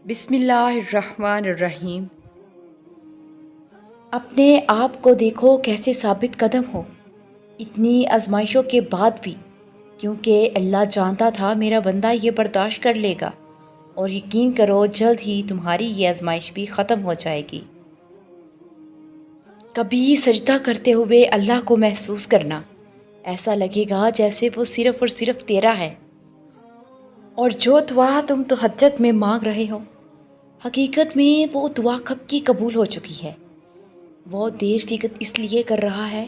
بسم اللہ الرحمن الرحیم۔ اپنے آپ کو دیکھو کیسے ثابت قدم ہو اتنی آزمائشوں کے بعد بھی، کیونکہ اللہ جانتا تھا میرا بندہ یہ برداشت کر لے گا، اور یقین کرو جلد ہی تمہاری یہ آزمائش بھی ختم ہو جائے گی۔ کبھی سجدہ کرتے ہوئے اللہ کو محسوس کرنا، ایسا لگے گا جیسے وہ صرف اور صرف تیرا ہے، اور جو دعا تم تہجد میں مانگ رہے ہو، حقیقت میں وہ دعا کب کی قبول ہو چکی ہے۔ وہ دیر فقط اس لیے کر رہا ہے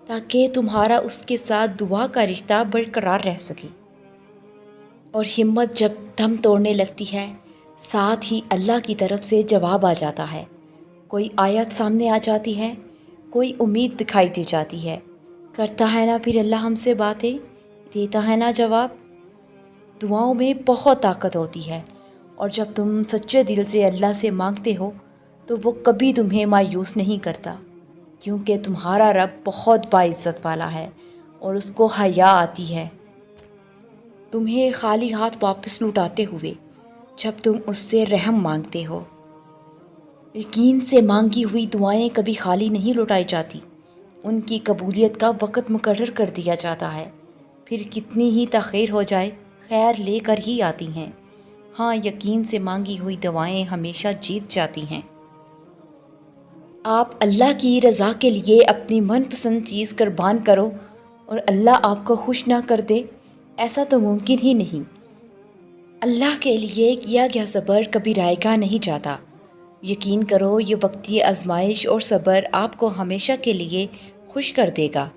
تاکہ تمہارا اس کے ساتھ دعا کا رشتہ برقرار رہ سکے، اور ہمت جب دم توڑنے لگتی ہے، ساتھ ہی اللہ کی طرف سے جواب آ جاتا ہے۔ کوئی آیت سامنے آ جاتی ہے، کوئی امید دکھائی دی جاتی ہے، کرتا ہے نا پھر اللہ ہم سے باتیں، دیتا ہے نا جواب۔ دعاؤں میں بہت طاقت ہوتی ہے، اور جب تم سچے دل سے اللہ سے مانگتے ہو تو وہ کبھی تمہیں مایوس نہیں کرتا، کیونکہ تمہارا رب بہت باعزت والا ہے اور اس کو حیا آتی ہے تمہیں خالی ہاتھ واپس لوٹاتے ہوئے جب تم اس سے رحم مانگتے ہو۔ یقین سے مانگی ہوئی دعائیں کبھی خالی نہیں لوٹائی جاتی، ان کی قبولیت کا وقت مقرر کر دیا جاتا ہے، پھر کتنی ہی تاخیر ہو جائے خیر لے کر ہی آتی ہیں۔ ہاں، یقین سے مانگی ہوئی دعائیں ہمیشہ جیت جاتی ہیں۔ آپ اللہ کی رضا کے لیے اپنی من پسند چیز قربان کرو اور اللہ آپ کو خوش نہ کر دے، ایسا تو ممکن ہی نہیں۔ اللہ کے لیے کیا گیا صبر کبھی رائے گاہ نہیں جاتا۔ یقین کرو یہ وقتی آزمائش اور صبر آپ کو ہمیشہ کے لیے خوش کر دے گا،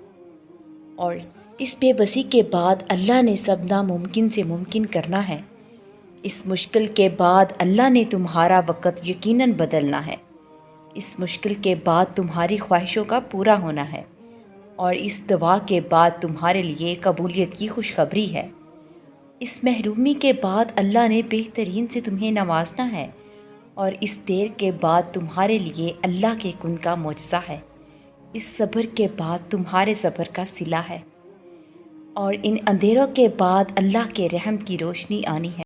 اور اس بے بسی کے بعد اللہ نے سب ناممکن سے ممکن کرنا ہے۔ اس مشکل کے بعد اللہ نے تمہارا وقت یقیناً بدلنا ہے۔ اس مشکل کے بعد تمہاری خواہشوں کا پورا ہونا ہے، اور اس دعا کے بعد تمہارے لیے قبولیت کی خوشخبری ہے۔ اس محرومی کے بعد اللہ نے بہترین سے تمہیں نوازنا ہے، اور اس دیر کے بعد تمہارے لیے اللہ کے کن کا معجزہ ہے۔ اس صبر کے بعد تمہارے صبر کا صلہ ہے، اور ان اندھیروں کے بعد اللہ کے رحم کی روشنی آنی ہے۔